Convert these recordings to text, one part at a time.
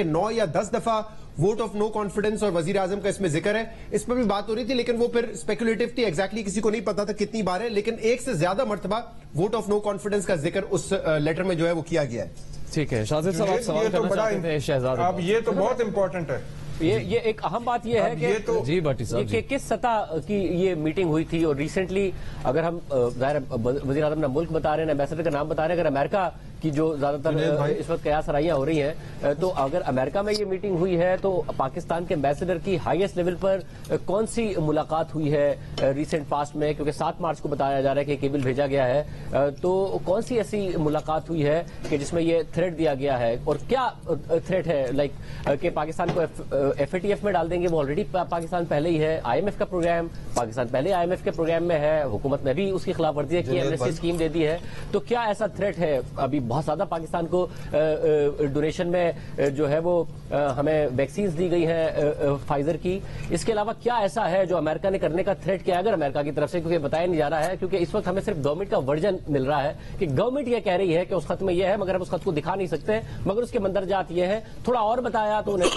9 या 10 दफा vote of no confidence और वजीर आजम का इसमें जिक्र है, इस पर भी बात हो रही थी, लेकिन वो फिर स्पेकुलेटिव थी, एग्जैक्टली किसी को नहीं पता था कितनी बार है, लेकिन एक से ज्यादा मर्तबा वोट ऑफ नो कॉन्फिडेंस का जिक्र उस लेटर में जो है वो किया गया है। ठीक है शाजिद साहब, आप सवाल करना चाहते थे शहजाद? अब ये तो बहुत इंपॉर्टेंट है। ये एक अहम बात ये है कि तो जी भट्टी साहब कि किस सतह की ये मीटिंग हुई थी, और रिसेंटली अगर हम वज़ीर आज़म ने मुल्क बता रहे हैं, एम्बेसडर का नाम बता रहे हैं, अगर अमेरिका की जो ज्यादातर इस वक्त कयास सराहियां हो रही हैं, तो अगर अमेरिका में ये मीटिंग हुई है तो पाकिस्तान के एम्बेसडर की हाईएस्ट लेवल पर कौन सी मुलाकात हुई है रिसेंट पास्ट में, क्योंकि 7 मार्च को बताया जा रहा है कि केबल भेजा गया है, तो कौन सी ऐसी मुलाकात हुई है कि जिसमें ये थ्रेट दिया गया है, और क्या थ्रेट है लाइक कि पाकिस्तान को FATF में डाल देंगे? वो ऑलरेडी पाकिस्तान पहले ही है, IMF का प्रोग्राम, पाकिस्तान पहले IMF के प्रोग्राम में है, हुकूमत ने भी उसकी खिलाफ वर्जी की, एमनेस्टी स्कीम दे दी है, तो क्या ऐसा थ्रेट है? अभी बहुत ज्यादा पाकिस्तान को डोनेशन में जो है वो हमें वैक्सीन दी गई है फाइजर की, इसके अलावा क्या ऐसा है जो अमेरिका ने करने का थ्रेट किया अगर अमेरिका की तरफ से, क्योंकि बताया नहीं जा रहा है, क्योंकि इस वक्त हमें सिर्फ गवर्नमेंट का वर्जन मिल रहा है कि गवर्नमेंट ये कह रही है कि उस खत में ये है, मगर हम उस खत को दिखा नहीं सकते, मगर उसके मंदरजात ये है, थोड़ा और बताया तो उन्हें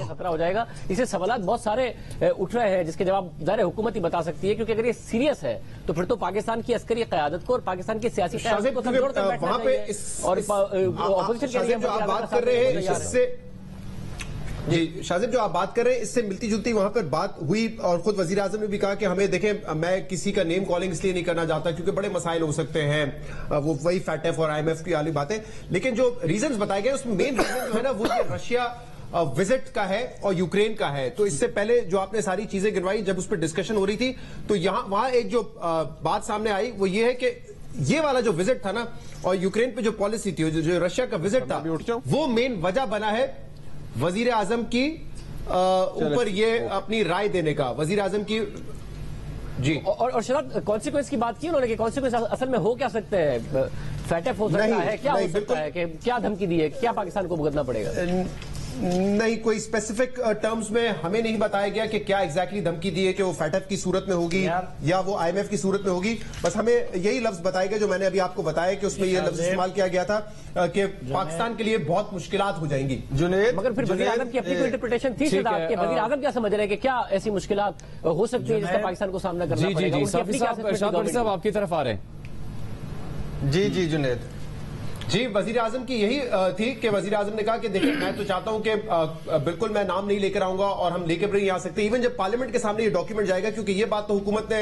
खतरा हो जाएगा। इसे सवाल बहुत सारे उठ रहे हैं जिसके जवाब ज़ाहिर हुकूमत ही बता सकती है, क्योंकि अगर ये सीरियस है तो फिर तो पाकिस्तान की अस्करी क़यादत को और पाकिस्तान की सियासी क़यादत को समझोड़ कर बैठना चाहिए, और ऑपोजिशन के लिए जो आप बात कर रहे हैं इससे जी शाजिब जो आप बात कर रहे हैं इससे मिलती जुलती वहां पर बात हुई, और खुद वजीर आजम ने भी कहा कि हमें देखें, मैं किसी का नेम कॉलिंग इसलिए नहीं करना चाहता क्योंकि बड़े मसाइल हो सकते हैं, वो वही FATF और IMF की वाली बातें, लेकिन जो रीजंस बताए गए उसमें मेन रीजन जो है ना वो ये रशिया विजिट का है और यूक्रेन का है। तो इससे पहले जो आपने सारी चीजें गिनवाई, जब उस पर डिस्कशन हो रही थी तो वहां एक जो बात सामने आई वो ये है कि ये वाला जो विजिट था ना, और यूक्रेन पे जो पॉलिसी थी, जो रशिया का विजिट था, वो मेन वजह बना है वजीर आजम की ऊपर ये अपनी राय देने का, वजीर आजम की जी। और शराब कॉन्सिक्वेंस की बात की उन्होंने कि कॉन्सिक्वेंस असल में हो क्या सकते हैं? FATF हो सकता है, क्या हो सकता है, कि क्या धमकी दी है, क्या पाकिस्तान को भुगतना पड़ेगा? नहीं, कोई स्पेसिफिक टर्म्स में हमें नहीं बताया गया कि क्या एग्जैक्टली धमकी दी है, कि वो FATF की सूरत में होगी या वो IMF की सूरत में होगी। बस हमें यही लफ्ज बताए गए जो मैंने अभी आपको बताया कि उसमें ये लफ्ज इस्तेमाल किया गया था कि पाकिस्तान के लिए बहुत मुश्किलात हो जाएंगी। जुनैद, मगर फिर वज़ीर आज़म की अपनी कोई इंटरप्रिटेशन थी, वज़ीर आज़म क्या समझ रहे हैं कि क्या ऐसी मुश्किलात हो सकती है जिसका पाकिस्तान को सामना करना पड़ेगा? साहब आपकी तरफ आ रहे हैं। जी जुनैद जी, वजीर आजम की यही थी कि वजीर आजम ने कहा कि देखिए मैं तो चाहता हूं कि बिल्कुल मैं नाम नहीं लेकर आऊंगा और हम लेकर भी नहीं आ सकते, इवन जब पार्लियामेंट के सामने ये डॉक्यूमेंट जाएगा, क्योंकि ये बात तो हुकूमत ने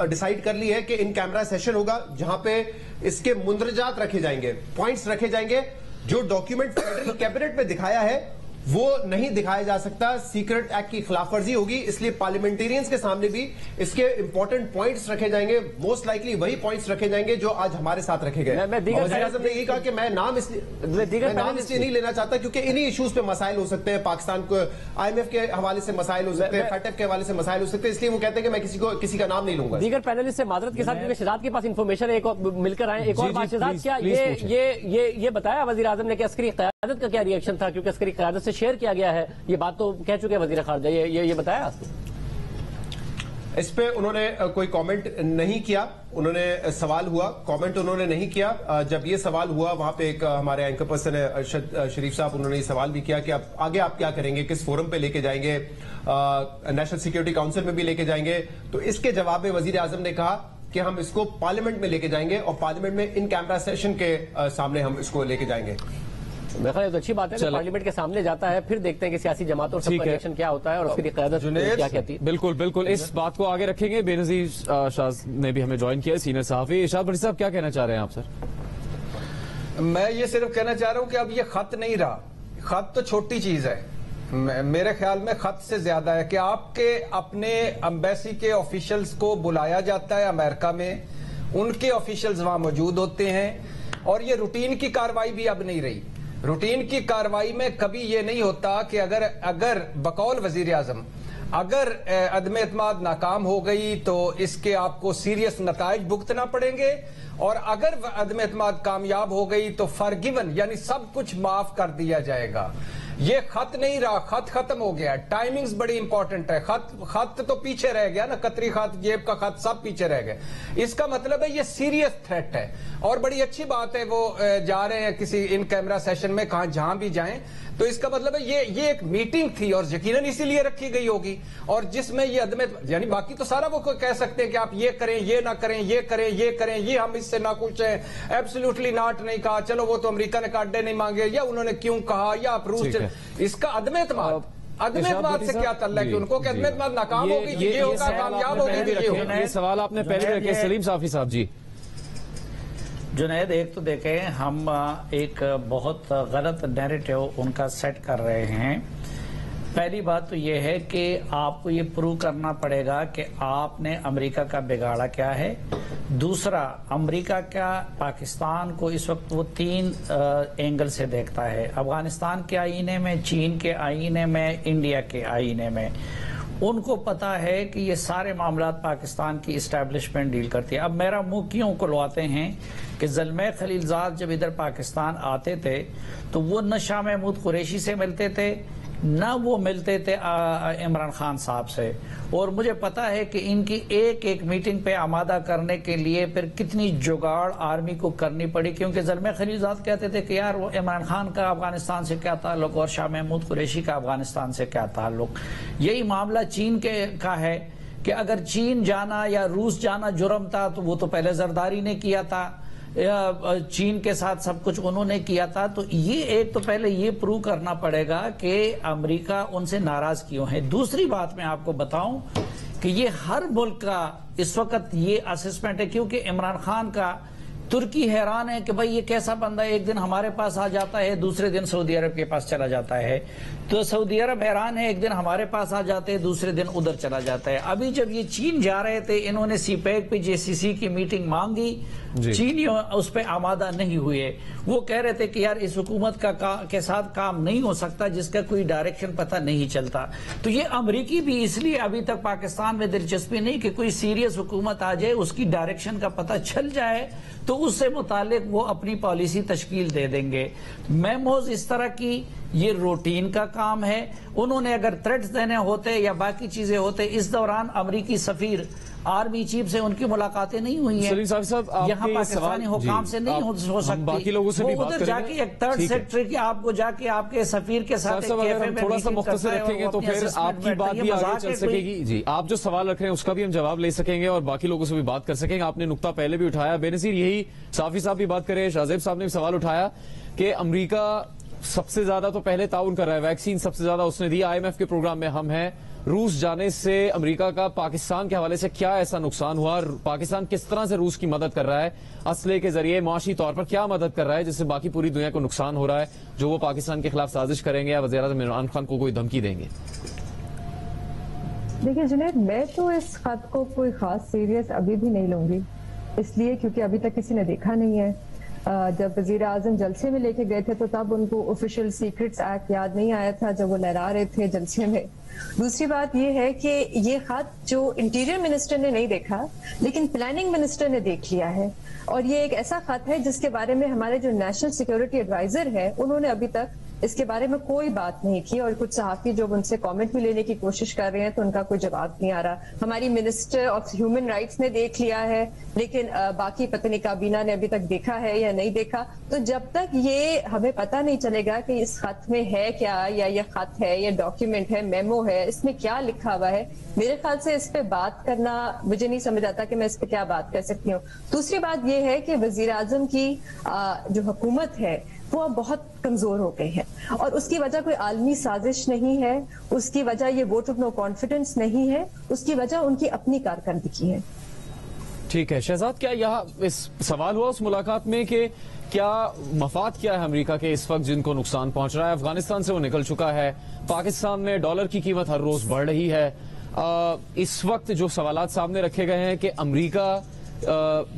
डिसाइड कर ली है कि इन कैमरा सेशन होगा जहां पे इसके मुंदरजात रखे जाएंगे, पॉइंट्स रखे जाएंगे। जो डॉक्यूमेंट फेडरल कैबिनेट में दिखाया है वो नहीं दिखाया जा सकता, सीक्रेट एक्ट की खिलाफवर्जी होगी, इसलिए पार्लियामेंटेरियंस के सामने भी इसके इंपॉर्टेंट पॉइंट्स रखे जाएंगे, मोस्ट लाइकली वही पॉइंट्स रखे जाएंगे जो आज हमारे साथ रखे गए। वज़ीर आज़म ने ये कहा कि मैं नाम इसलिए नहीं लेना चाहता क्योंकि इन्हीं इश्यूज पे मसाइल हो सकते हैं, पाकिस्तान को IMF के हवाले से मसाइल हो सकते हैं, FATF के हवाले से मसाइल हो सकते हैं, इसलिए वो कहते हैं कि मैं किसी का नाम नहीं लूंगा। दीगर पैनलिस्ट से माजरत के साथ शहजाद के पास इंफॉर्मेशन एक मिलकर आए, एक और बात शहजाद, क्या ये बताया वज़ीर आज़म ने कि अस्करी क़यादत का क्या रिएक्शन था, क्योंकि अस्करी क़यादत से शेयर किया गया है, ये बात तो कह चुके हैं वज़ीर ख़ारिजा, ये बताया? इस पे उन्होंने कोई कमेंट नहीं किया, उन्होंने सवाल हुआ, कमेंट उन्होंने नहीं किया। जब ये सवाल हुआ वहां पे एक हमारे एंकर पर्सन है अरशद शरीफ साहब, उन्होंने ये सवाल भी किया कि अब आगे आप क्या करेंगे, किस फोरम पे लेके जाएंगे, नेशनल सिक्योरिटी काउंसिल में भी लेके जाएंगे? तो इसके जवाब में वजीर आजम ने कहा कि हम इसको पार्लियामेंट में लेके जाएंगे और पार्लियामेंट में इन कैमरा सेशन के सामने हम इसको लेके जाएंगे। मेरे ख्याल तो अच्छी बात है कि पार्लियामेंट के सामने जाता है, फिर देखते हैं कि सियासी जमातों और सबका रिएक्शन क्या होता है और उसकी क़यादत क्या कहती है। बिल्कुल इस बात को आगे रखेंगे। बेनज़ीर शाह ने भी हमें ज्वाइन किया, सीनियर सहाफ़ी। इरशाद भट्टी साहब क्या कहना चाह रहे हैं आप? सर मैं ये सिर्फ कहना चाह रहा हूं कि अब ये खत नहीं रहा, खत तो छोटी चीज है, मेरे ख्याल में खत से ज्यादा है कि आपके अपने एम्बेसी के ऑफिशियल्स को बुलाया जाता है अमेरिका में, उनके ऑफिशियल्स वहां मौजूद होते हैं, और ये रूटीन की कार्रवाई भी अब नहीं रही। रूटीन की कार्रवाई में कभी ये नहीं होता कि अगर बकौल वजीर आजम अगर अदम एतमाद नाकाम हो गई तो इसके आपको सीरियस नताइज भुगतना पड़ेंगे, और अगर अदम एतमाद कामयाब हो गई तो फॉरगिवन यानी सब कुछ माफ कर दिया जाएगा। ये खत नहीं रहा, खत खत्म हो गया। टाइमिंग्स बड़ी इंपॉर्टेंट है, खत तो पीछे रह गया ना, कतरी खत, जेब का खत, सब पीछे रह गए। इसका मतलब है ये सीरियस थ्रेट है, और बड़ी अच्छी बात है वो जा रहे हैं किसी इन कैमरा सेशन में, कहा जहां भी जाएं تو اس کا مطلب ہے یہ ایک میٹنگ تھی اور یقیناً اسی لیے رکھی گئی ہوگی، اور جس میں یہ عدم یعنی باقی تو سارا وہ کہہ سکتے ہیں کہ آپ یہ کریں، یہ نہ کریں، یہ کریں، یہ کریں، یہ ہم اس سے ناخوش ہیں، ایبسلیوٹلی ناٹ نہیں کہا، چلو وہ تو امریکہ نے کاٹے نہیں مانگے، یا انہوں نے کیوں کہا، یا آپ روس، اس کا عدم اعتماد سے کیا تعلق ہے کہ ان کو کہ عدم اعتماد ناکام ہوگی، یہ ہوگا، کامیاب ہوگی. یہ سوال آپ نے پہلے رکھے سلیم صافی صاحب. جی جنید، ایک تو دیکھیں ہم ایک بہت غلط نیریٹو ان کا سیٹ کر رہے ہیں. پہلی بات تو یہ ہے کہ آپ کو یہ پروو کرنا پڑے گا کہ آپ نے امریکہ کا بگاڑا کیا ہے. دوسرا، امریکہ کا پاکستان کو اس وقت وہ 3 اینگل سے دیکھتا ہے، افغانستان کے آئینے میں، چین کے آئینے میں، انڈیا کے آئینے میں. ان کو پتا ہے کہ یہ سارے معاملات پاکستان کی اسٹیبلشمنٹ ڈیل کرتی ہے. اب میرا منہ کیوں کھلواتے ہیں کہ زلمے خلیلزاد جب ادھر پاکستان آتے تھے تو وہ نہ شاہ محمود قریشی سے ملتے تھے، نہ وہ ملتے تھے عمران خان صاحب سے. اور مجھے پتا ہے کہ ان کی ایک ایک میٹنگ پہ آمادہ کرنے کے لیے پھر کتنی جگاڑ آرمی کو کرنی پڑی، کیونکہ زلمے خلیلزاد کہتے تھے کہ یار وہ عمران خان کا افغانستان سے کیا تعلق اور شاہ محمود قریشی کا افغانستان سے کیا تعلق. یہی معاملہ چین کا ہے کہ اگر چین جانا یا روس جانا جرم تھا تو وہ تو پہلے زرداری نے کیا تھا، چین کے ساتھ سب کچھ انہوں نے کیا تھا. تو یہ ایک تو پہلے یہ پروو کرنا پڑے گا کہ امریکہ ان سے ناراض کیوں ہے. دوسری بات میں آپ کو بتاؤں کہ یہ ہر ملک کا اس وقت یہ اسسمنٹ ہے، کیونکہ عمران خان کا ترکی حیران ہے کہ بھائی یہ کیسا بندہ ہے، ایک دن ہمارے پاس آ جاتا ہے، دوسرے دن سعودی عرب کے پاس چلا جاتا ہے. تو سعودی عرب حیران ہے، ایک دن ہمارے پاس آ جاتے ہیں، دوسرے دن ادھر چلا جاتا ہے. ابھی جب یہ چین جا رہے تھے، انہوں نے سی پیک پہ JCC کی میٹنگ مانگی، چینی اس پہ آمادہ نہیں ہوئے. وہ کہہ رہے تھے کہ یار اس حکومت کے ساتھ کام نہیں ہو سکتا جس کا کوئی ڈائریکشن پتہ نہیں چلتا. تو یہ امریکی بھی اس لیے ابھی تک پاکستان میں دلچسپی نہیں کہ کوئی سیریس حکومت آ جائے، اس کی ڈائریکشن کا پتہ چل جائے تو اس سے متعلق وہ اپنی پالیسی تشکیل دے دیں گے. میموز اس طرح کی یہ روٹین کا کام ہے. انہوں نے اگر تھریٹس دینے ہوتے یا باقی چیزیں ہوتے، اس دوران امریکی سفیر آرمی چیف سے ان کی ملاقاتیں نہیں ہوئی ہیں. سلیم صاحب یہاں پاکستانی حکام سے نہیں ہو سکتی. باقی لوگوں سے بھی وہ بات ادھر جا کریں کے گے. ایک تھرڈ سیکٹری کی آپ کو جا کے آپ کے سفیر کے ساتھ اگر ہم تھوڑا سا مختصر رکھیں گے تو پھر آپ کی بات بھی آگے چل سکے گی. جی آپ جو سوال رکھ رہے ہیں اس کا بھی ہم جواب لے سکیں گے اور باقی لوگوں سے بھی بات کر سکیں گے. آپ نے نقطہ پہلے بھی اٹھایا، بے نظیر یہی صافی صاحب بھی بات کرے، شاہزیب صاحب نے بھی سوال اٹھایا کہ امریکہ سب سے زیادہ تو پہلے تعاون کر رہا ہے، ویکسین سب سے زیادہ اس نے دی، IMF کے پروگرام میں ہم ہیں. روس جانے سے امریکہ کا پاکستان کے حوالے سے کیا ایسا نقصان ہوا؟ پاکستان کس طرح سے روس کی مدد کر رہا ہے، اسلحے کے ذریعے معاشی طور پر کیا مدد کر رہا ہے جس سے باقی پوری دنیا کو نقصان ہو رہا ہے جو وہ پاکستان کے خلاف سازش کریں گے یا وزیر اعظم عمران خان کو کوئی دھمکی دیں گے؟ دیکھیں جنید، میں تو اس خط کو کوئی خاص سیریس ابھی بھی نہیں لوں گی، اس لیے کیونکہ ابھی تک کسی نے دیکھا نہیں ہے. جب وزیر اعظم جلسے میں لے کے گئے تھے تو تب ان کو آفیشیل سیکرٹس ایکٹ یاد نہیں آیا تھا جب وہ لہرا رہے تھے جلسے میں. دوسری بات یہ ہے کہ یہ خط جو انٹیریئر منسٹر نے نہیں دیکھا لیکن پلاننگ منسٹر نے دیکھ لیا ہے، اور یہ ایک ایسا خط ہے جس کے بارے میں ہمارے جو نیشنل سیکیورٹی ایڈوائزر ہے انہوں نے ابھی تک اس کے بارے میں کوئی بات نہیں کی، اور کچھ صحافی جو ان سے کامنٹ بھی لینے کی کوشش کر رہے ہیں تو ان کا کوئی جواب نہیں آ رہا. ہماری منسٹر آف ہیومن رائٹس نے دیکھ لیا ہے لیکن باقی پتہ نہیں کابینہ نے ابھی تک دیکھا ہے یا نہیں دیکھا. تو جب تک یہ ہمیں پتہ نہیں چلے گا کہ اس خط میں ہے کیا، یا یہ خط ہے، یہ ڈاکیومنٹ ہے، میمو ہے، اس میں کیا لکھا ہوا ہے، میرے خیال سے اس پہ بات کرنا مجھے نہیں سمجھ آتا کہ میں اس پہ کیا بات کر سکتی ہوں. دوسری بات یہ ہے کہ وزیر اعظم کی جو حکومت ہے وہ اب بہت کمزور ہو گئی ہے، اور اس کی وجہ کوئی عالمی سازش نہیں ہے، اس کی وجہ یہ ووٹ آف نو کانفیڈنس نہیں ہے، اس کی وجہ ان کی اپنی کارکردگی ہے. ٹھیک ہے شہزاد، کیا یہاں اس سوال ہوا اس ملاقات میں کہ کیا مفاد کیا ہے امریکہ کے اس وقت جن کو نقصان پہنچ رہا ہے؟ افغانستان سے وہ نکل چکا ہے، پاکستان میں ڈالر کی قیمت ہر روز بڑھ رہی ہے. اس وقت جو سوالات سامنے رکھے گئے ہیں کہ امریکہ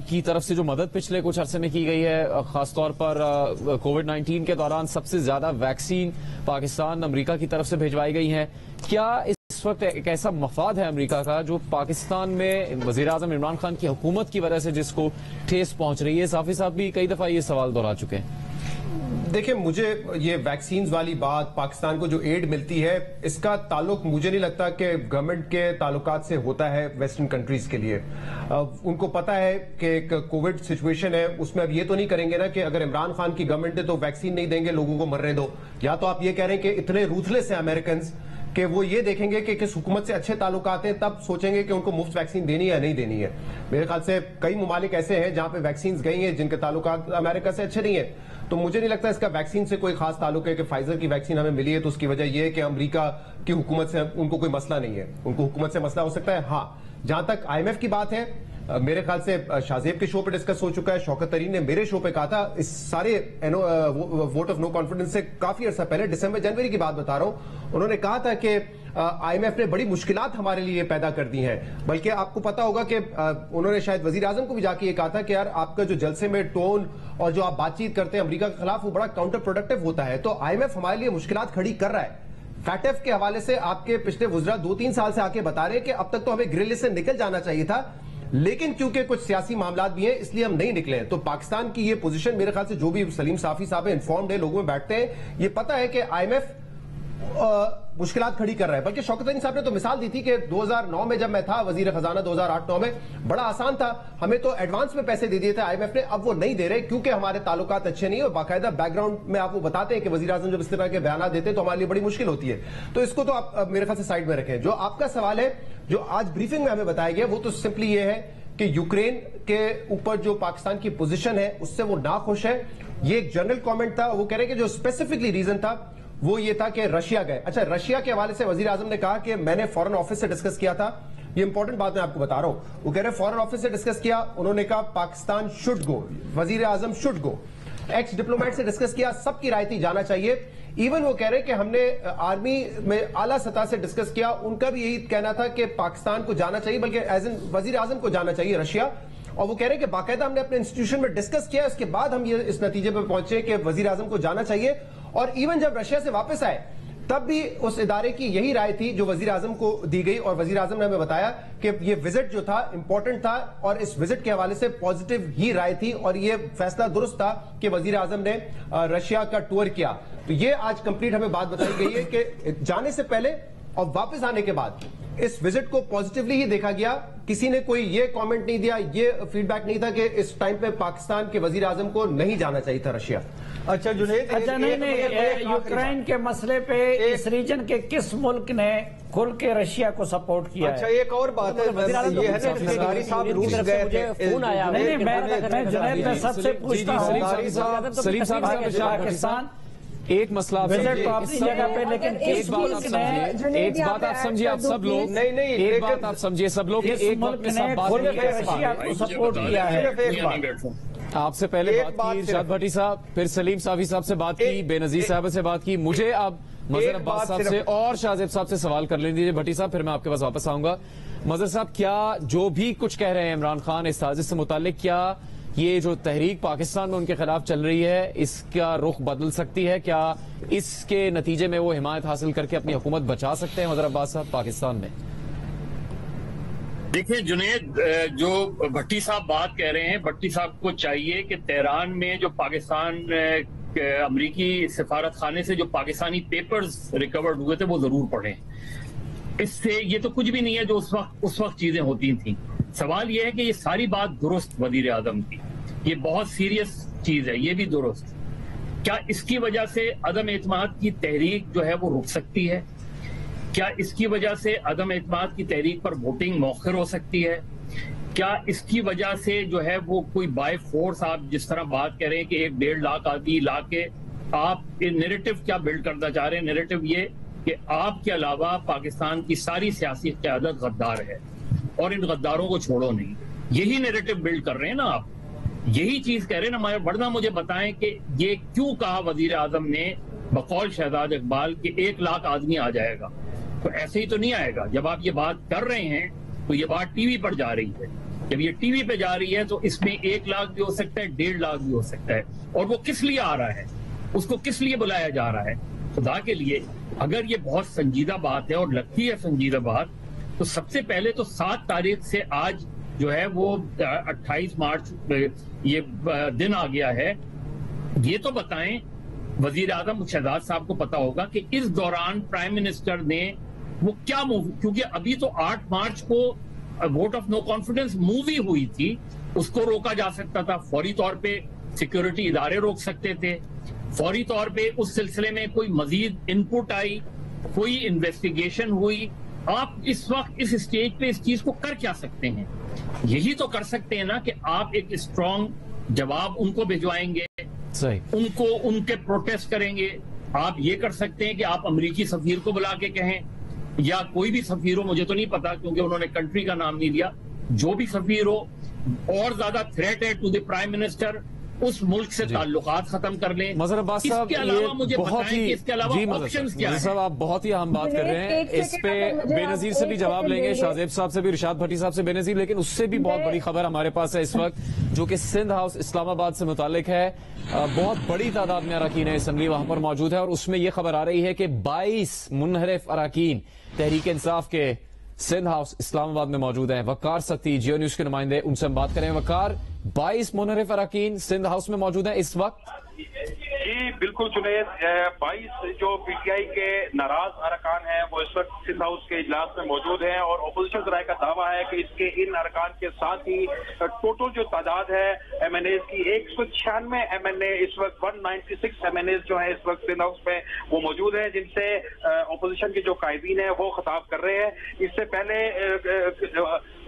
کی طرف سے جو مدد پچھلے کچھ عرصے میں کی گئی ہے، خاص طور پر کووڈ-19 کے دوران سب سے زیادہ ویکسین پاکستان امریکہ کی طرف سے بھیجوائی گئی ہیں، کیا اس وقت ایک ایسا مفاد ہے امریکہ کا جو پاکستان میں وزیر اعظم عمران خان کی حکومت کی وجہ سے جس کو ٹھیس پہنچ رہی ہے؟ صافی صاحب بھی کئی دفعہ یہ سوال دہرا چکے ہیں. देखिए, मुझे ये वैक्सीन वाली बात, पाकिस्तान को जो एड मिलती है, इसका ताल्लुक मुझे नहीं लगता कि गवर्नमेंट के ताल्लुकात से होता है वेस्टर्न कंट्रीज के लिए। उनको पता है कि एक कोविड सिचुएशन है, उसमें अब ये तो नहीं करेंगे ना कि अगर इमरान खान की गवर्नमेंट है तो वैक्सीन नहीं देंगे, लोगों को मरने दो। या तो आप ये कह रहे हैं कि इतने रूथलेस हैं अमेरिकन कि वो ये देखेंगे कि किस हुकूमत से अच्छे ताल्लुकात हैं, तब सोचेंगे कि उनको मुफ्त वैक्सीन देनी है या नहीं देनी है। मेरे ख्याल से कई ममालिक ऐसे हैं जहां पे वैक्सीन गई हैं जिनके ताल्लुकात अमेरिका से अच्छे नहीं है। तो मुझे नहीं लगता इसका वैक्सीन से कोई खास ताल्लुक है कि फाइजर की वैक्सीन हमें मिली है तो उसकी वजह यह है कि अमेरिका की हुकूमत से उनको कोई मसला नहीं है। उनको हुकूमत से मसला हो सकता है। हाँ, जहां तक IMF की बात है, मेरे ख्याल से शाहजेब के शो पे डिस्कस हो चुका है, शौकत तरीन ने मेरे शो पे कहा था, इस सारे वोट ऑफ नो कॉन्फिडेंस से काफी अर्सा पहले, दिसंबर जनवरी की बात बता रहा हूं, उन्होंने कहा था कि IMF ने बड़ी मुश्किलात हमारे लिए पैदा कर दी हैं। बल्कि आपको पता होगा कि उन्होंने शायद वजीर आजम को भी जाके ये कहा था कि यार आपका जो जलसे में टोन और जो आप बातचीत करते हैं अमेरिका के खिलाफ, वो बड़ा काउंटर प्रोडक्टिव होता है। तो IMF हमारे लिए मुश्किलात खड़ी कर रहा है। फैटेफ के हवाले से आपके पिछले वुज़रा 2-3 साल से आके बता रहे हैं कि अब तक तो हमें ग्रिल लिस्ट से निकल जाना चाहिए था, लेकिन क्योंकि कुछ सियासी मामलात भी हैं इसलिए हम नहीं निकले। तो पाकिस्तान की ये पोजीशन, मेरे ख्याल से जो भी सलीम साफी साहब है, इन्फॉर्म्ड है, लोगों में बैठते हैं, ये पता है कि IMF मुश्किलात खड़ी कर रहा है। बल्कि शौकत अली साहब ने तो मिसाल दी थी कि 2009 में जब मैं था वजीर खजाना, 2008-9 में बड़ा आसान था, हमें तो एडवांस में पैसे दे दिए थे IMF ने, अब वो नहीं दे रहे क्योंकि हमारे ताल्लुकात अच्छे नहीं है। और बाकायदा बैकग्राउंड में आप वो बताते हैं कि वजीर आजम जब इस तरह के बयान देते हैं तो हमारे लिए बड़ी मुश्किल होती है। तो इसको तो आप मेरे ख्याल से साइड में रखें। जो आपका सवाल है, जो आज ब्रीफिंग में हमें बताया गया, वो तो सिंपली ये है कि यूक्रेन के ऊपर जो पाकिस्तान की पोजीशन है उससे वो नाखुश है। ये एक जनरल कमेंट था। वो कह रहे हैं कि जो स्पेसिफिकली रीजन था वो ये था कि रशिया गए। अच्छा, रशिया के हवाले से वजीर आजम ने कहा कि मैंने फॉरेन ऑफिस से डिस्कस किया था। ये इंपॉर्टेंट बात मैं आपको बता रहा हूं। वो कह रहे हैं फॉरेन ऑफिस से डिस्कस किया, उन्होंने कहा पाकिस्तान शुड गो, वजीर आजम शुड गो। एक्स डिप्लोमेट से डिस्कस किया, सबकी राय थी जाना चाहिए। इवन वो कह रहे हैं कि हमने आर्मी में आला सतह से डिस्कस किया, उनका भी यही कहना था कि पाकिस्तान को जाना चाहिए, बल्कि एज एन वजीर आजम को जाना चाहिए रशिया। और वो कह रहे हैं कि बाकायदा हमने अपने इंस्टीट्यूशन में डिस्कस किया, उसके बाद हम ये इस नतीजे पर पहुंचे कि वजीर आजम को जाना चाहिए। और इवन जब रशिया से वापस आए तब भी उस इदारे की यही राय थी जो वजीर आजम को दी गई। और वजीर आजम ने हमें बताया कि ये विजिट जो था इंपॉर्टेंट था और इस विजिट के हवाले से पॉजिटिव ही राय थी और ये फैसला दुरुस्त था कि वजीर आजम ने रशिया का टूर किया। तो ये आज कंप्लीट हमें बात बताई गई है कि जाने से पहले और वापस आने के बाद इस विजिट को पॉजिटिवली ही देखा गया। किसी ने कोई ये कमेंट नहीं दिया, ये फीडबैक नहीं था कि इस टाइम पे पाकिस्तान के वजीर आजम को नहीं जाना चाहिए था रशिया। अच्छा जुनैद, अच्छा नहीं, यूक्रेन के मसले पे इस रीजन के किस मुल्क ने खुल के रशिया को सपोर्ट किया? अच्छा, एक और बात है, ये है ना कि ज़रदारी साहब रूस गए थे, फोन आया। नहीं, मैं जुनैद मैं सबसे पूछता हूँ, सलीम साहब पाकिस्तान एक मसला आप विजिट तो अपनी जगह पे, लेकिन एक बात आप समझिए, एक बात आप समझिए, आप सब लोग नहीं, एक बात आप समझिए सब लोग, एक मुल्क ने खुल के रशिया को सपोर्ट किया है। आपसे पहले बात की इरशाद भट्टी साहब, फिर सलीम साफी साहब से बात की, बेनजीर साहब से बात की। मुझे अब मजहर अब्बास साहब से और शाहजेब साहब से सवाल कर लेने दीजिए भट्टी साहब, फिर मैं आपके पास वापस आऊंगा। मजहर साहब, क्या जो भी कुछ कह रहे हैं इमरान खान इस साजिश से मुताल्लिक, क्या ये जो तहरीक पाकिस्तान में उनके खिलाफ चल रही है इसका रुख बदल सकती है? क्या इसके नतीजे में वो हिमायत हासिल करके अपनी हुकूमत बचा सकते हैं मजहर अब्बास साहब पाकिस्तान में? देखिए जुनैद, जो भट्टी साहब बात कह रहे हैं, भट्टी साहब को चाहिए कि तेहरान में जो पाकिस्तान अमरीकी सिफारत खाने से जो पाकिस्तानी पेपर्स रिकवर्ड हुए थे वो जरूर पढ़ें। इससे ये तो कुछ भी नहीं है जो उस वक्त चीजें होती थी। सवाल ये है कि ये सारी बात दुरुस्त वजीर आजम की, ये बहुत सीरियस चीज है, ये भी दुरुस्त। क्या इसकी वजह से अदम एतमाद की तहरीक जो है वो रुक सकती है? क्या इसकी वजह से अदम एतमाद की तहरीक पर वोटिंग मौखर हो सकती है? क्या इसकी वजह से जो है वो कोई बाय फोर्स, आप जिस तरह बात कह रहे हैं कि 1-1.5 लाख आदमी ला के आप नेरेटिव क्या बिल्ड करना चाह रहे हैं? नेरेटिव ये कि आपके अलावा पाकिस्तान की सारी सियासी क़यादत गद्दार है और इन गद्दारों को छोड़ो नहीं, यही नेरेटिव बिल्ड कर रहे हैं ना आप, यही चीज कह रहे हैं ना। वरना मुझे बताएं कि ये क्यों कहा वजीर आजम ने बकौल शहजाद इकबाल कि 1 लाख आदमी आ जाएगा? तो ऐसे ही तो नहीं आएगा। जब आप ये बात कर रहे हैं तो ये बात टीवी पर जा रही है। जब ये टीवी पे जा रही है तो इसमें 1 लाख भी हो सकता है, 1.5 लाख भी हो सकता है। और वो किस लिए आ रहा है, उसको किस लिए बुलाया जा रहा है? खुदा के लिए, अगर ये बहुत संजीदा बात है और लगती है संजीदा बात, तो सबसे पहले तो 7 तारीख से आज जो है वो 28 मार्च ये दिन आ गया है। ये तो बताएं वजीर आजम शहजाद साहब को पता होगा कि इस दौरान प्राइम मिनिस्टर ने वो क्या मूव, क्योंकि अभी तो 8 मार्च को vote of no confidence move ही हुई थी, उसको रोका जा सकता था। फौरी तौर पे सिक्योरिटी इदारे रोक सकते थे, फौरी तौर पे उस सिलसिले में कोई मजीद इनपुट आई, कोई इन्वेस्टिगेशन हुई। आप इस वक्त इस स्टेज पे इस चीज को कर क्या सकते हैं? यही तो कर सकते हैं ना कि आप एक स्ट्रांग जवाब उनको भिजवाएंगे, सही, उनको उनके प्रोटेस्ट करेंगे। आप ये कर सकते हैं कि आप अमेरिकी सफीर को बुला के कहें, या कोई भी सफीर हो, मुझे तो नहीं पता क्योंकि उन्होंने कंट्री का नाम नहीं लिया, जो भी सफीर हो, और ज्यादा थ्रेट है टू द प्राइम मिनिस्टर, उस मुल्क से ताल्लुकात खत्म कर लें। मजहर अब्बास साहब, इसके अलावा मुझे बहुत बताएं कि इसके अलावा ऑप्शंस क्या साहब, आप बहुत ही अहम बात कर रहे हैं। इस पे बेनजीर से भी जवाब लेंगे, शाहजेब साहब से भी, रिशाद भट्टी साहब से बेनजीर, लेकिन उससे भी बहुत बड़ी खबर हमारे पास है इस वक्त, जो कि सिंध हाउस इस्लामाबाद से मुतालिक है। बहुत बड़ी तादाद में अरकान असम्बली वहां पर मौजूद है और उसमें यह खबर आ रही है कि 22 मुनहरिफ अरकान तहरीक इंसाफ के सिंध हाउस इस्लामाबाद में मौजूद हैं। वकार सत्ती, जियो न्यूज के नुमाइंदे, उनसे हम बात करें। वकार, 22 मुनहरिफ अरकान सिंध हाउस में मौजूद हैं इस वक्त। जी बिल्कुल जुनैद, 22 जो पीटीआई के नाराज अरकान हैं वो इस वक्त सिंध हाउस के इजलास में मौजूद हैं और अपोजिशन जराये का दावा है कि इसके इन अरकान के साथ ही टोटल जो तादाद है MNAs की 196 MNA, इस वक्त 196 MNAs जो है इस वक्त सिंध हाउस में वो मौजूद है, जिनसे अपोजिशन के जो कायदीन है वो खिताब कर रहे हैं। इससे पहले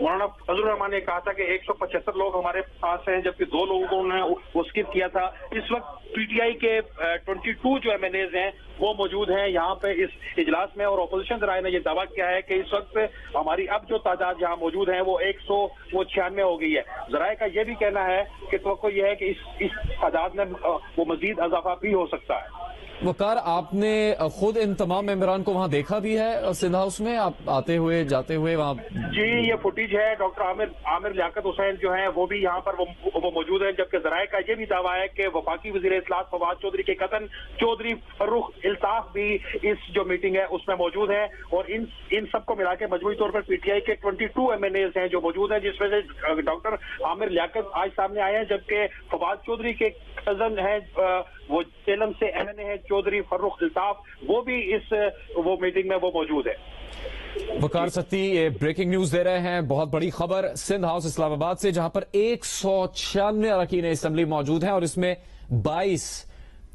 मौलाना फजलुर रहमान ने कहा था कि 175 लोग हमारे पास हैं, जबकि 2 लोगों को उन्होंने वो स्किप किया था। इस वक्त पीटीआई के 22 जो MNAs हैं वो मौजूद हैं यहाँ पे इस इजलास में, और अपोजिशन जराये ने ये दावा किया है कि इस वक्त हमारी अब जो तादाद यहाँ मौजूद है वो 196 हो गई है। जराये का ये भी कहना है कि तवक्को ये है कि इस तादाद में वो मजीद इजाफा भी हो सकता है। वकार, आपने खुद इन तमाम मेंबरान को वहां देखा भी है सिंध हाउस में, आप आते हुए जाते हुए वहां? जी ये फुटेज है। डॉक्टर आमिर लियाकत हुसैन जो है वो भी यहाँ पर वो मौजूद है, जबकि जराये का ये भी दावा है कि वफाकी वजीर इस्लाह फवाद चौधरी के कतन चौधरी फर्रुख इल्ताफ भी इस जो मीटिंग है उसमें मौजूद है। और इन सबको मिला के मजमूई तौर पर पीटीआई के 22 MNAs हैं जो मौजूद हैं, जिसमें से डॉक्टर आमिर लियाकत आज सामने आए हैं, जबकि फवाद चौधरी के कजन है वो सेलम से MNA है चौधरी फर्रुख इल्ताफ, वो भी वो मीटिंग में वो मौजूद है। वकार सत्ती ये ब्रेकिंग न्यूज दे रहे हैं, बहुत बड़ी खबर सिंध हाउस इस्लामाबाद से, जहां पर 196 अरकान असम्बली मौजूद हैं और इसमें 22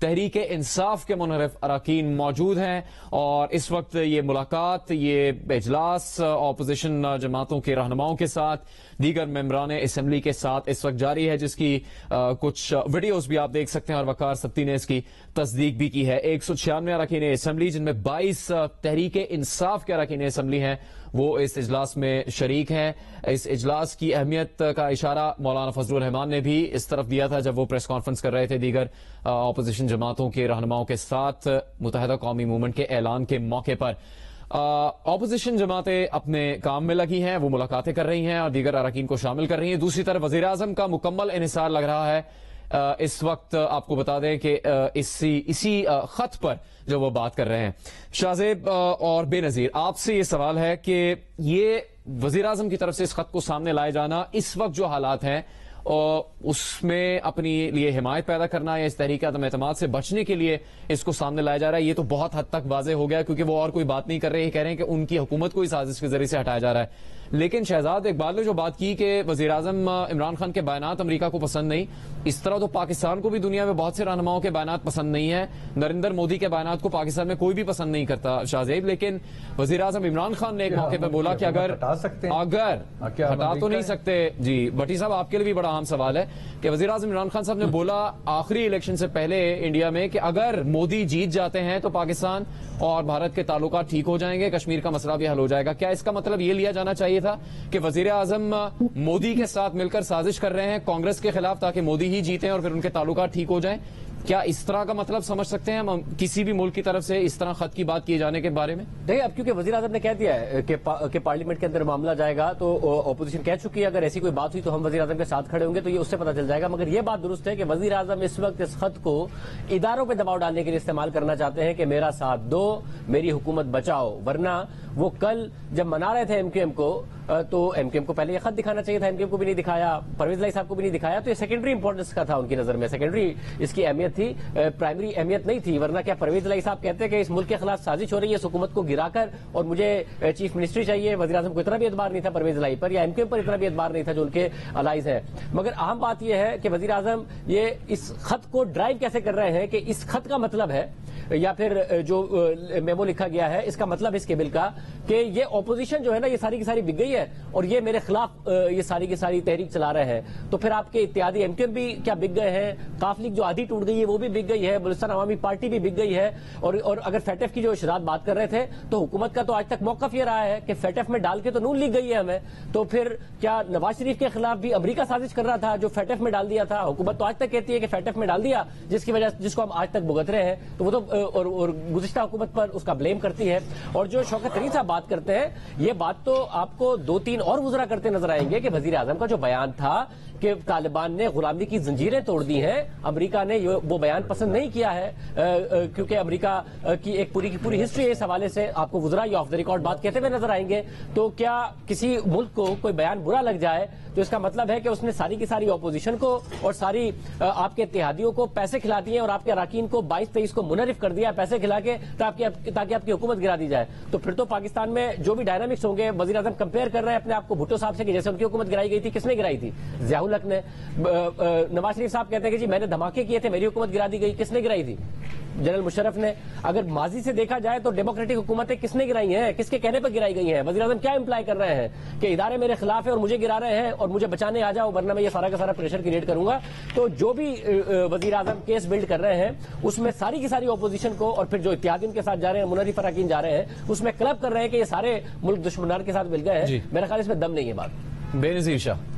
तहरीक इंसाफ के मुनहरिफ अरकान मौजूद हैं। और इस वक्त ये मुलाकात, ये इजलास अपोजिशन जमातों के रहनुमाओं के साथ, दीगर मेंबरान असम्बली के साथ इस वक्त जारी है, जिसकी कुछ वीडियोस भी आप देख सकते हैं और वकार सत्ती ने इसकी तस्दीक भी की है। 196 अरकान असम्बली, जिनमें 22 तहरीक इंसाफ के अरकान असम्बली हैं, वो इस इजलास में शरीक हैं। इस इजलास की अहमियत का इशारा मौलाना फजलुर रहमान ने भी इस तरफ दिया था जब वो प्रेस कॉन्फ्रेंस कर रहे थे दीगर अपोजिशन जमातों के रहनुमाओं के साथ मुत्तहिदा कौमी मूवमेंट के ऐलान के मौके पर। अपोजिशन जमातें अपने काम में लगी हैं, वो मुलाकातें कर रही हैं और दीगर अरकान को शामिल कर रही हैं। दूसरी तरफ वजीर आजम का मुकम्मल इन्हिसार लग रहा है इस वक्त। आपको बता दें कि इसी खत पर जो वो बात कर रहे हैं। शाहजेब और बेनजीर, आपसे ये सवाल है कि ये वजीर आजम की तरफ से इस खत को सामने लाए जाना, इस वक्त जो हालात हैं उसमें अपनी लिए हिमायत पैदा करना या इस तहरीक अदम एतमाद से बचने के लिए इसको सामने लाया जा रहा है, ये तो बहुत हद तक वाज़ेह हो गया, क्योंकि वो और कोई बात नहीं कर रहे हैं, कह रहे हैं कि उनकी हुकूमत को इस साजिश के जरिए से हटाया जा रहा है। लेकिन शहजाद इकबाल ने जो बात की कि वजीर आजम इमरान खान के बयानात अमरीका को पसंद नहीं, इस तरह तो पाकिस्तान को भी दुनिया में बहुत से रहनुमाओं के बयानात पसंद नहीं है। नरेंद्र मोदी के बयानात को पाकिस्तान में कोई भी पसंद नहीं करता शाहजेब, लेकिन वजीर आजम इमरान खान ने एक मौके पर बोला कि अगर हटा तो नहीं सकते। जी भट्टी साहब, आपके लिए भी बड़ा अहम सवाल है कि वजीर आजम इमरान खान साहब ने बोला आखिरी इलेक्शन से पहले इंडिया में कि अगर मोदी जीत जाते हैं तो पाकिस्तान और भारत के ताल्लुकात ठीक हो जाएंगे, कश्मीर का मसला भी हल हो जाएगा। क्या इसका मतलब ये लिया जाना चाहिए था कि वजीर आजम मोदी के साथ मिलकर साजिश कर रहे हैं कांग्रेस के खिलाफ ताकि मोदी ही जीते और फिर उनके ताल्लुकात ठीक हो जाएं? क्या इस तरह का मतलब समझ सकते हैं हम किसी भी मुल्क की तरफ से इस तरह खत की बात किए जाने के बारे में? नहीं, अब क्योंकि वजीर आजम ने कह दिया है कि पार्लियामेंट के अंदर मामला जाएगा, तो अपोजिशन कह चुकी है अगर ऐसी कोई बात हुई तो हम वजीर आजम के साथ खड़े होंगे, तो ये उससे पता चल जाएगा। मगर ये बात दुरुस्त है कि वजीर आजम इस वक्त इस खत को इदारों पर दबाव डालने के लिए इस्तेमाल करना चाहते हैं कि मेरा साथ दो, मेरी हुकूमत बचाओ, वरना वो कल जब मना रहे थे एमक्यूएम को तो एमक्यूएम को पहले ये खत दिखाना चाहिए था, एमक्यूएम को भी नहीं दिखाया, परवेज लाई साहब को भी नहीं दिखाया, तो ये सेकेंडरी इंपॉर्टेंस का था उनकी नजर में, सेकेंडरी इसकी अहमियत थी, प्राइमरी अहमियत नहीं थी। वरना क्या परवेज लाई साहब कहते हैं कि इस मुल्क के खिलाफ साजिश हो रही है इस हुकूमत को गिराकर, और मुझे चीफ मिनिस्ट्री चाहिए। वज़ीर आज़म को इतना भी एतबार नहीं था परवेज लाई पर, या एमक्यूएम पर इतना भी एतबार नहीं था जो उनके अलाइज है। मगर अहम बात यह है कि वज़ीर आज़म ये इस खत को ड्राइव कैसे कर रहे हैं कि इस खत का मतलब है, या फिर जो मेमो लिखा गया है इसका मतलब इस केबिल का कि ये ऑपोजिशन जो है ना ये सारी की सारी बिक गई है और ये मेरे खिलाफ ये सारी की सारी तहरीक चला रहे हैं। तो फिर आपके इत्यादि एमक्यूएम भी क्या बिक गए हैं, काफ लीग जो आधी टूट गई है वो भी बिक गई है, बलूचिस्तान अवामी पार्टी भी बिक गई है। और अगर फेटफ की जो शराद बात कर रहे थे तो हुकूमत का तो आज तक मौकफ ये रहा है कि फेटफ में डाल के तो नून लीग गई है हमें, तो फिर क्या नवाज शरीफ के खिलाफ भी अमरीका साजिश कर रहा था जो फेटफ में डाल दिया था? हुकूमत तो आज तक कहती है कि फेटफ में डाल दिया जिसकी वजह जिसको हम आज तक भुगत रहे हैं, तो वो तो और गुज़िश्ता हुकूमत पर उसका ब्लेम करती है। और जो शौकत तरीन साहब बात करते हैं ये बात तो आपको 2-3 और वज़रा करते नजर आएंगे कि वज़ीर आज़म का जो बयान था कि तालिबान ने गुलामी की जंजीरें तोड़ दी हैं, अमेरिका ने वो बयान पसंद नहीं किया है क्योंकि अमेरिका की एक पूरी की पूरी हिस्ट्री है इस हवाले से, आपको वज़रा ये ऑफ द रिकॉर्ड बात कहते हुए नजर आएंगे। तो क्या किसी मुल्क को कोई बयान बुरा लग जाए तो इसका मतलब है कि उसने सारी की सारी ऑपोजिशन को और सारी आपके इत्तेहादियों को पैसे खिला दिए और आपके अराकीन को 22-23 को मुनरिफ कर दिया पैसे खिला के ताकि आपकी हुकूमत गिरा दी जाए। तो फिर तो पाकिस्तान में जो भी डायनामिक्स होंगे, वज़ीर आज़म कंपेयर कर रहे हैं अपने आप को भुट्टो साहब से कि जैसे उनकी हुकूमत गिराई गई थी, किसने गिराई थी? ज़ियाउल हक ने। नवाज शरीफ साहब कहते हैं कि जी मैंने धमाके किए थे, मेरी हुकूमत गिरा दी गई, किसने गिराई थी? जनरल मुशर्रफ ने। अगर माजी से देखा जाए तो डेमोक्रेटिक हुकूमतें किसने गिराई हैं, किसके कहने पर गिराई गई हैं? वज़ीर आज़म क्या इंप्लाई कर रहे हैं कि इदारे मेरे खिलाफ है और मुझे गिरा रहे हैं और मुझे बचाने आ जाओ वरना मैं ये सारा का सारा प्रेशर क्रिएट करूंगा। तो जो भी वज़ीर आज़म केस बिल्ड कर रहे हैं उसमें सारी की सारी ऑपोजिशन को और फिर जो इत्तेहादियों के साथ जा रहे हैं, मुनरिफ अराकीन जा रहे हैं, उसमें क्लब कर रहे हैं कि ये सारे मुल्क दुश्मनार के साथ मिल गए हैं। मेरा ख्याल इसमें दम नहीं है बात। बेनज़ीर शाह।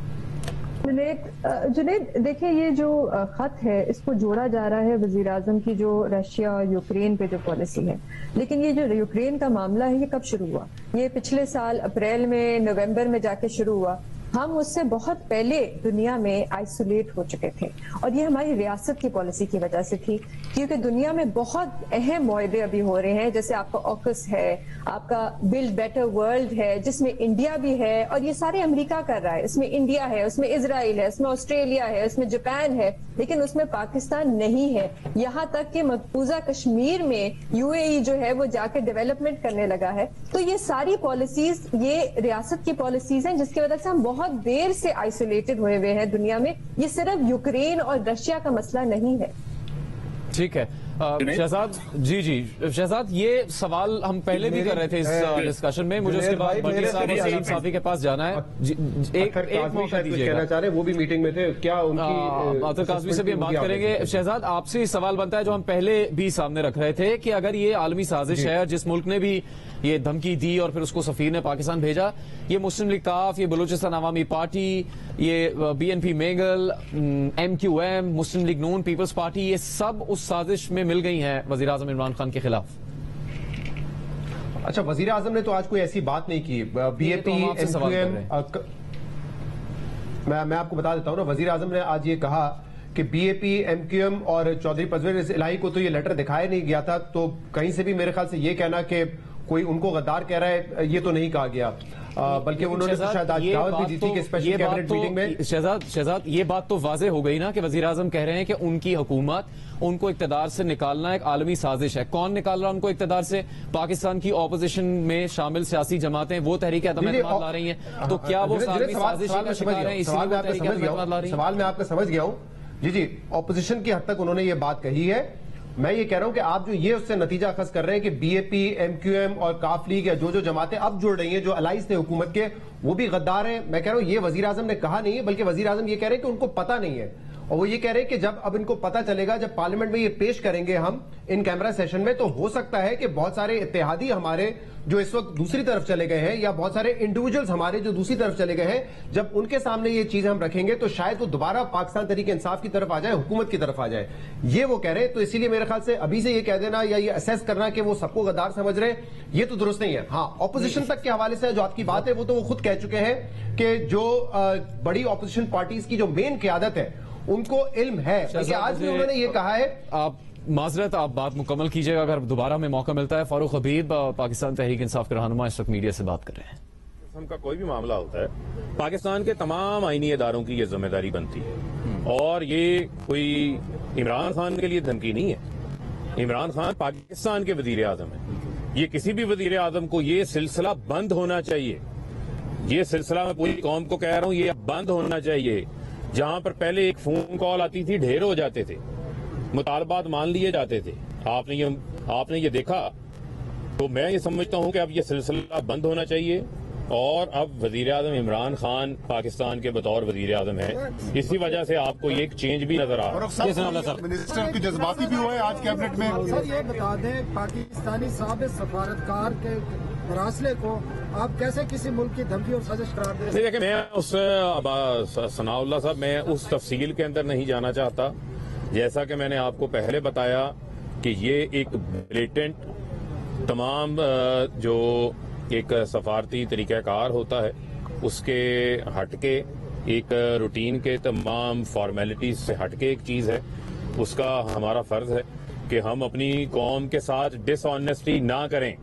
जुनैद देखिए, ये जो खत है इसको जोड़ा जा रहा है वजीर आजम की जो रशिया और यूक्रेन पे जो पॉलिसी है, लेकिन ये जो यूक्रेन का मामला है ये कब शुरू हुआ? ये पिछले साल अप्रैल में, नवंबर में जाके शुरू हुआ। हम उससे बहुत पहले दुनिया में आइसोलेट हो चुके थे और ये हमारी रियासत की पॉलिसी की वजह से थी, क्योंकि दुनिया में बहुत अहम मुआहदे अभी हो रहे हैं, जैसे आपका ऑकस है, आपका बिल्ड बेटर वर्ल्ड है जिसमें इंडिया भी है और ये सारे अमेरिका कर रहा है, इसमें इंडिया है, उसमें इजराइल है, उसमें ऑस्ट्रेलिया है, उसमें जापान है, लेकिन उसमें पाकिस्तान नहीं है। यहाँ तक कि मकबूजा कश्मीर में यूएई जो है वो जाकर डेवलपमेंट करने लगा है। तो ये सारी पॉलिसीज ये रियासत की पॉलिसीज हैं जिसकी वजह से हम बहुत देर से आइसोलेटेड हुए हुए हैं दुनिया में। ये सिर्फ यूक्रेन और रशिया का मसला नहीं है। ठीक है शहजाद जी शहजाद, ये सवाल हम पहले भी कर रहे थे इस डिस्कशन में, मुझे उसके बाद बल्कि साहब और सलीम साफी के पास जाना है। एक मौका दीजिएगा। कहना चाह रहे वो भी मीटिंग में थे क्या? उनकी आतर काज़मी से भी हम बात करेंगे। शहजाद आपसे सवाल बनता है जो हम पहले भी सामने रख रहे थे कि अगर ये आलमी साजिश है, जिस मुल्क ने भी ये धमकी दी और फिर उसको सफीर ने पाकिस्तान भेजा, ये मुस्लिम लीग काफ, ये बलूचिस्तान अवामी पार्टी, ये BNP मेगल, MQM, मुस्लिम लीग नून, पीपल्स पार्टी, ये सब उस साजिश में मिल गई हैं वज़ीर आज़म इमरान खान के खिलाफ। अच्छा, वज़ीर आज़म ने तो आज कोई ऐसी बात नहीं की। BNP MQM, मैं आपको बता देता हूं ना, वज़ीर आज़म ने आज ये कहा कि BNP MQM और चौधरी परवेज इलाही को तो ये लेटर दिखाया नहीं गया था, तो कहीं से भी मेरे ख्याल से ये कहना कि कोई उनको गद्दार कह रहा है ये तो नहीं कहा गया, बल्कि उन्होंने तो शायद आज दावत भी दी थी कि स्पेशल कैबिनेट मीटिंग में। शहजाद ये बात तो वाज़ेह हो गई ना कि वज़ीर आज़म कह रहे हैं कि उनकी हुकूमत उनको इक़्तिदार से निकालना एक आलमी साजिश है। कौन निकाल रहा है उनको इक़्तिदार से? पाकिस्तान की ऑपोजिशन में शामिल सियासी जमातें, वो तहरीक अदम एतमाद ला रही हैं, तो क्या वो आलमी साजिश का शिकार हैं? सवाल मैं आपका समझ गया हूं जी। ऑपोजिशन की हद तक उन्होंने ये बात कही है। मैं ये कह रहा हूं कि आप जो ये उससे नतीजा अखज़ कर रहे हैं कि BNP MQM और काफ लीग या जो जमातें अब जुड़ रही हैं, जो अलाइज थे हुकूमत के, वो भी गद्दार हैं। मैं कह रहा हूं ये वज़ीर आज़म ने कहा नहीं है, बल्कि वज़ीर आज़म ये कह रहे हैं कि उनको पता नहीं है, और वो ये कह रहे हैं कि जब अब इनको पता चलेगा, जब पार्लियामेंट में ये पेश करेंगे हम इन कैमरा सेशन में, तो हो सकता है कि बहुत सारे इत्तेहादी हमारे जो इस वक्त दूसरी तरफ चले गए हैं, या बहुत सारे इंडिविजुअल्स हमारे जो दूसरी तरफ चले गए हैं, जब उनके सामने ये चीज हम रखेंगे तो शायद वो दोबारा पाकिस्तान तहरीक इंसाफ की तरफ आ जाए, हुकूमत की तरफ आ जाए, ये वो कह रहे हैं। तो इसीलिए मेरे ख्याल से अभी से ये कह देना या ये असेस करना कि वो सबको गद्दार समझ रहे हैं, ये तो दुरुस्त नहीं है। हाँ, ऑपोजिशन तक के हवाले से जो आपकी बात है वो तो वो खुद कह चुके हैं कि जो बड़ी ऑपोजिशन पार्टीज की जो मेन क़यादत है उनको इल्म है। आज भी उन्होंने ये कहा है। आप معذرت آپ بات مکمل کیجیے گا اگر دوبارہ ہمیں موقع ملتا ہے. فاروق حبیب پاکستان تحریک انصاف کے رہنما اس وقت میڈیا سے بات کر رہے ہیں. کا کوئی بھی معاملہ ہوتا ہے پاکستان کے تمام آئینی اداروں کی یہ ذمہ داری بنتی ہے اور یہ کوئی عمران خان کے لیے دھمکی نہیں ہے. عمران خان پاکستان کے وزیر اعظم ہیں. یہ کسی بھی وزیر اعظم کو یہ سلسلہ بند ہونا چاہیے. یہ سلسلہ میں پوری قوم کو کہہ رہا ہوں یہ بند ہونا چاہیے. جہاں پر پہلے ایک فون کال آتی تھی ڈھیر ہو جاتے تھے, مطالبات مان لیے جاتے تھے. آپ نے یہ دیکھا تو میں یہ سمجھتا ہوں کہ اب یہ سلسلہ بند ہونا چاہیے اور اب وزیر اعظم عمران خان پاکستان کے بطور وزیر اعظم ہیں. اسی وجہ سے آپ کو یہ ایک چینج بھی نظر آ رہا ہے. منسٹر کی جذباتی بھی ہوا ہے آج کیبنٹ میں. سر یہ بتا دیں پاکستانی سابق سفارتکار کے مراسلے کو آپ کیسے کسی ملک کی دھمکی اور سازش قرار دے رہے ہیں؟ دیکھیں میں ثناء اللہ صاحب میں اس تفصیل کے اندر نہیں جانا چاہتا. جیسا کہ میں نے آپ کو پہلے بتایا کہ یہ ایک بلیٹنٹ تمام جو ایک سفارتی طریقہ کار ہوتا ہے اس کے ہٹ کے ایک روٹین کے تمام فارمیلٹیز سے ہٹ کے ایک چیز ہے. اس کا ہمارا فرض ہے کہ ہم اپنی قوم کے ساتھ ڈس آنیسٹی نہ کریں.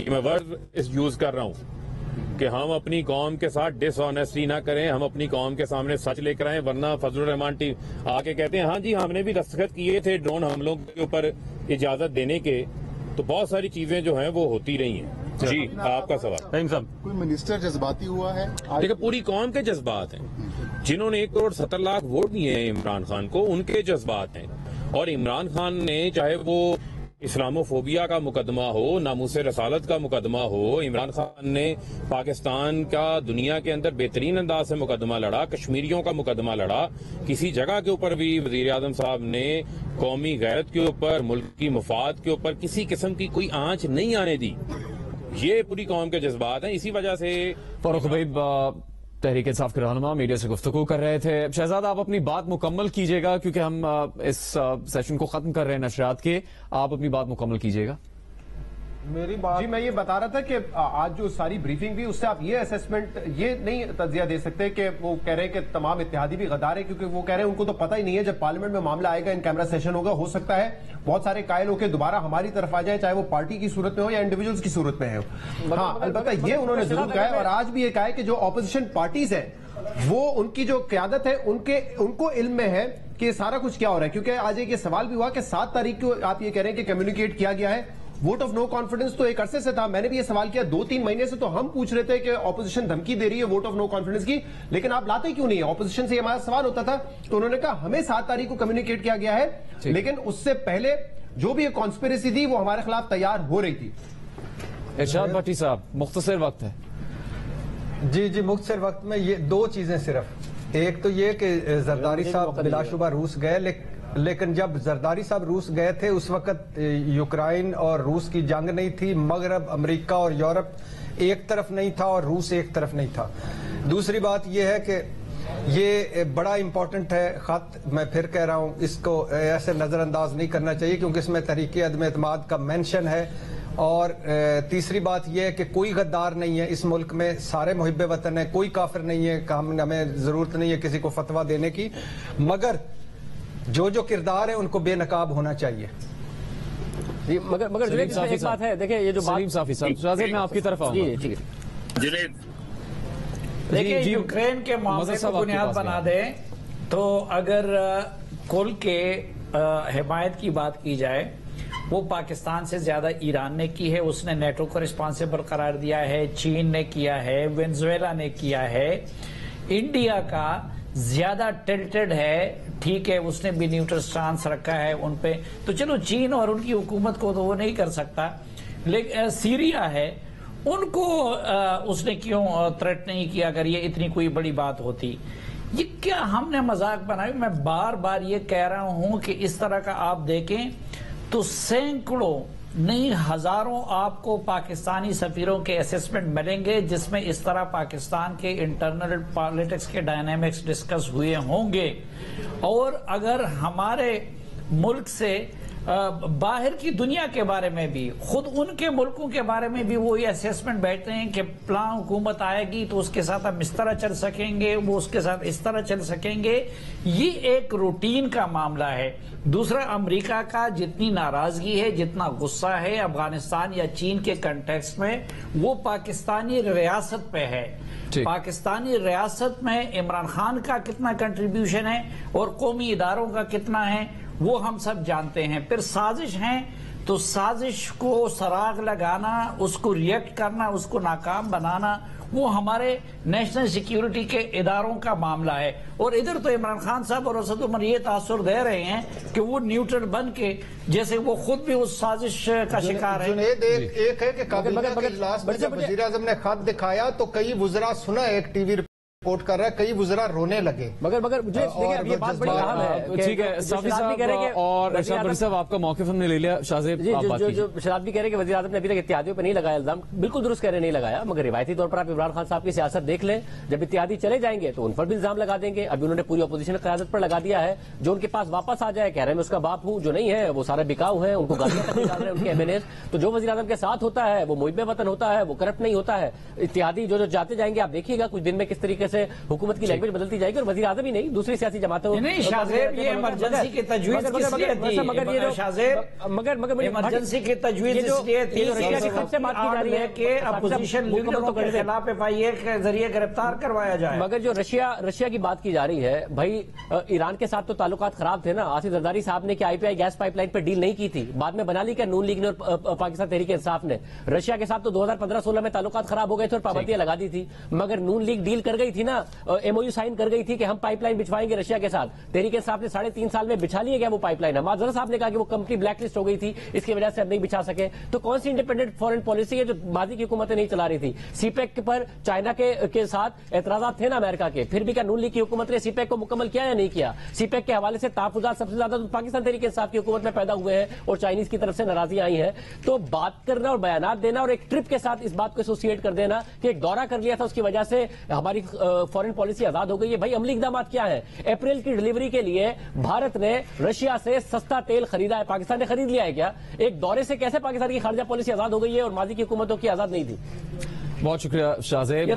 میں ورڈ یوز کر رہا ہوں کہ ہم اپنی قوم کے ساتھ ڈس آنیسٹی نہ کریں. ہم اپنی قوم کے سامنے سچ لے کر آئیں, ورنہ فضل الرحمان ٹیم آ کے کہتے ہیں ہاں جی ہم نے بھی دستخط کیے تھے ڈرون حملوں کے اوپر اجازت دینے کے. تو بہت ساری چیزیں جو ہیں وہ ہوتی رہی ہیں. جی آپ کا سوال. کوئی منسٹر جذباتی ہوا ہے؟ دیکھیں پوری قوم کے جذبات ہیں. جنہوں نے 1.70 کروڑ ووٹ دیے ہیں عمران خان کو, ان کے جذبات ہیں. اور عمران خان نے چاہے وہ اسلاموفوبیا کا مقدمہ ہو, ناموس رسالت کا مقدمہ ہو, عمران خان نے پاکستان کا دنیا کے اندر بہترین انداز سے مقدمہ لڑا, کشمیریوں کا مقدمہ لڑا. کسی جگہ کے اوپر بھی وزیر اعظم صاحب نے قومی غیرت کے اوپر, ملک کی مفاد کے اوپر کسی قسم کی کوئی آنچ نہیں آنے دی. یہ پوری قوم کے جذبات ہیں. اسی وجہ سے فاروق حبیب تحریک انصاف کے رہنما میڈیا سے گفتگو کر رہے تھے. شہزاد آپ اپنی بات مکمل کیجیے گا کیونکہ ہم اس سیشن کو ختم کر رہے ہیں نشریات کے. آپ اپنی بات مکمل کیجیے گا. میری بات جی میں یہ بتا رہا تھا کہ آج جو ساری بریفنگ بھی اس سے آپ یہ اسیسمنٹ یہ نہیں تجزیہ دے سکتے کہ وہ کہہ رہے ہیں کہ تمام اتحادی بھی غدار ہیں, کیونکہ وہ کہہ رہے ہیں ان کو تو پتہ ہی نہیں ہے. جب پارلیمنٹ میں معاملہ آئے گا, ان کیمرہ سیشن ہوگا, ہو سکتا ہے بہت سارے قائل ہو کے دوبارہ ہماری طرف آ جائیں, چاہے وہ پارٹی کی صورت میں ہو یا انڈیویجولز کی صورت میں ہو. ہاں البتہ یہ انہوں نے ضرور کہا ہے, اور آج بھی یہ کہا ہے کہ جو اپوزیشن پارٹیز ہیں وہ ان کی جو قیادت ہے ان کو علم میں ہے کہ یہ سارا کچھ کیا ہو رہا ہے. کیونکہ آج ایک یہ سوال بھی ہوا کہ 7 تاریخ کو آپ یہ کہہ رہے ہیں کہ کمیونیکیٹ کیا گیا ہے. ووٹ آف نو کانفیڈنس تو ایک عرصے سے تھا. میں نے بھی یہ سوال کیا 2-3 مہینے سے, تو ہم پوچھ رہے تھے کہ اپوزیشن دھمکی دے رہی ہے ووٹ آف نو کانفیڈنس کی, لیکن آپ لاتے کیوں نہیں ہے؟ اپوزیشن سے یہ ہمارا سوال ہوتا تھا. تو انہوں نے کہا ہمیں 7 تاریخ کو کمیونیکیٹ کیا گیا ہے, لیکن اس سے پہلے جو بھی ایک کانسپیریسی تھی وہ ہمارے خلاف تیار ہو رہی تھی. ارشاد بھٹی صاحب مختصر وقت ہے. جی مختصر وقت میں یہ 2 چیزیں صرف. ایک تو یہ کہ زرداری صاحب بلا شبہ روس گئے, لیکن جب زرداری صاحب روس گئے تھے اس وقت یوکرائن اور روس کی جنگ نہیں تھی. مغرب, امریکہ اور یورپ ایک طرف نہیں تھا اور روس ایک طرف نہیں تھا. دوسری بات یہ ہے کہ یہ بڑا امپورٹنٹ ہے خط. میں پھر کہہ رہا ہوں اس کو ایسے نظر انداز نہیں کرنا چاہیے کیونکہ اس میں تحریک عدم اعتماد کا مینشن ہے. اور تیسری بات یہ ہے کہ کوئی غدار نہیں ہے اس ملک میں, سارے محب وطن ہیں, کوئی کافر نہیں ہے. ہمیں ضرورت نہیں ہے کسی کو فتویٰ دینے کی, مگر جو کردار ہیں ان کو بے نقاب ہونا چاہیے. مگر ایک بات ہے, دیکھیں یہ جو سلیم صافی صاحب میں آپ کی طرف آؤں گا. دیکھیں یوکرین کے معاملے کو بنیاد بنا دیں تو اگر کل کے حمایت کی بات کی جائے وہ پاکستان سے زیادہ ایران نے کی ہے. اس نے نیٹو کو رسپانسیبل قرار دیا ہے, چین نے کیا ہے, وینزویلا نے کیا ہے. انڈیا کا زیادہ ٹلٹڈ ہے, ٹھیک ہے اس نے بھی نیوٹرل سٹانس رکھا ہے ان پہ, تو چلو چین اور ان کی حکومت کو تو وہ نہیں کر سکتا, لیکن سیریا ہے ان کو اس نے کیوں تھریٹ نہیں کیا اگر یہ اتنی کوئی بڑی بات ہوتی. یہ کیا ہم نے مذاق بنائی؟ میں بار بار یہ کہہ رہا ہوں کہ اس طرح کا آپ دیکھیں تو سینکڑوں نہیں ہزاروں آپ کو پاکستانی سفیروں کے اسسمنٹ ملیں گے جس میں اس طرح پاکستان کے انٹرنل پالیٹکس کے ڈائنامکس ڈسکس ہوئے ہوں گے. اور اگر ہمارے ملک سے باہر کی دنیا کے بارے میں بھی، خود ان کے ملکوں کے بارے میں بھی وہ یہ اسیسمنٹ بیٹھتے ہیں کہ پلان حکومت آئے گی تو اس کے ساتھ ہم اس طرح چل سکیں گے، وہ اس کے ساتھ اس طرح چل سکیں گے. یہ ایک روٹین کا معاملہ ہے. دوسرا، امریکہ کا جتنی ناراضگی ہے، جتنا غصہ ہے افغانستان یا چین کے کنٹیکسٹ میں، وہ پاکستانی ریاست پہ ہے. پاکستانی ریاست میں عمران خان کا کتنا کنٹریبیوشن ہے اور قومی اداروں کا کتنا ہے وہ ہم سب جانتے ہیں. پھر سازش ہیں تو سازش کو سراغ لگانا، اس کو ریئیکٹ کرنا، اس کو ناکام بنانا، وہ ہمارے نیشنل سیکیورٹی کے اداروں کا معاملہ ہے. اور ادھر تو عمران خان صاحب اور اسد عمر یہ تاثر دے رہے ہیں کہ وہ نیوٹرل بن کے، جیسے وہ خود بھی اس سازش کا شکار ہے. جنید، ایک ہے کہ کابینہ کے اجلاس میں جب وزیر اعظم نے خط دکھایا تو کئی وزراء سنا، ایک ٹی وی رپورٹ کر رہا ہے، کئی وزراء رونے لگے. مگر یہ بات بڑی اہم ہے. ٹھیک ہے، صافی صاحب اور ارشاد بری صاحب آپ کا موقف ہم نے لے لیا. شاہزیب جو شہزاد بھی کہہ رہے ہیں کہ وزیر اعظم نے ابھی تک اتحادیوں پہ نہیں لگایا الزام، بالکل درست کہہ رہے نہیں لگایا، مگر روایتی طور پر آپ عمران خان صاحب کی سیاست دیکھ لیں، جب اتحادی چلے جائیں گے تو ان پر بھی الزام لگا دیں گے. ابھی انہوں نے پوری اپوزیشن قیادت پر لگا دیا ہے. جو ان کے پاس واپس آ جائے، کہہ رہے ہیں میں اس کا باپ ہوں، جو نہیں ہے وہ سارے بکاؤ ہیں، ان کو گالیاں تک نکال رہے ہیں ان کے MNAs. تو جو وزیر اعظم کے ساتھ ہوتا ہے وہ محب وطن ہوتا ہے، وہ کرپٹ نہیں ہوتا ہے. اتحادی جو جاتے جائیں گے، آپ دیکھیے گا کچھ دن میں کس طریقے سے حکومت کی لینگویج بدلتی جائے گی. اور وزیر اعظم ہی نہیں، دوسری سیاسی جماعتوں نہیں شاہزیب، یہ ایمرجنسی کی تجویز کس لیے تھی شاہزیب؟ مگر ایمرجنسی کی تجویز اس لیے تھی سے بات کی جا رہی ہے کہ اپوزیشن لیڈروں کے خلاف FIA کے ذریعے گرفتار کروایا جائے. مگر جو رشیا کی بات کی جا رہی ہے، بھائی ایران کے ساتھ تو تعلقات خراب تھے نا. آصف زرداری صاحب نے کہ IPI گیس پائپ لائن پہ ڈیل نہیں کی تھی، بعد میں بنا لی کیا نون لیگ نے اور پاکستان تحریک انصاف نے. رشیا کے ساتھ تو 2015-16 میں تعلقات خراب ہو گئے تھے اور پابندیاں لگا دی تھی، مگر نون لیگ ڈیل کر گئی تھی نا، MOU سائن کر گئی تھی کہ ہم پائپ لائن بچھوائیں گے رشیا کے ساتھ. تحریک انصاف نے 3.5 سال میں بچھا لیے گیا وہ پائپ لائن. حماد ظفر صاحب نے کہا کہ وہ کمپنی بلیک لسٹ ہو گئی تھی، اس کی وجہ سے ہم نہیں بچھا سکے. تو کون سی انڈیپینڈنٹ فورن پالیسی ہے جو ماضی کی حکومتیں نہیں چلا رہی تھی؟ سی پیک پر چائنا کے ساتھ اعتراضات تھے نا امریکہ کے، پھر بھی کیا نون لیگ کی حکومت نے سی پیک کو مکمل کیا یا نہیں کیا؟ سی پیک کے حوالے سے تحفظات سب سے زیادہ تو پاکستان تحریک انصاف کی حکومت میں پیدا ہوئے ہیں اور چائنیز کی طرف سے ناراضی آئی ہے. تو بات کرنا اور بیانات دینا اور ایک ٹرپ کے ساتھ اس بات کو ایسوسیٹ کر دینا کہ ایک دورہ کر لیا تھا اس کی وجہ سے ہماری فورن پالیسی آزاد ہو گئی ہے. بھائی عملی اقدامات کیا ہیں؟ اپریل کی ڈلیوری کے لیے بھارت نے رشیا سے سستا تیل خریدا ہے، پاکستان نے خرید لیا ہے کیا؟ ایک دورے سے کیسے پاکستان کی خارجہ پالیسی آزاد ہو گئی ہے اور ماضی کی حکومتوں کی آزاد نہیں تھی؟ بہت شکریہ شاہزیب.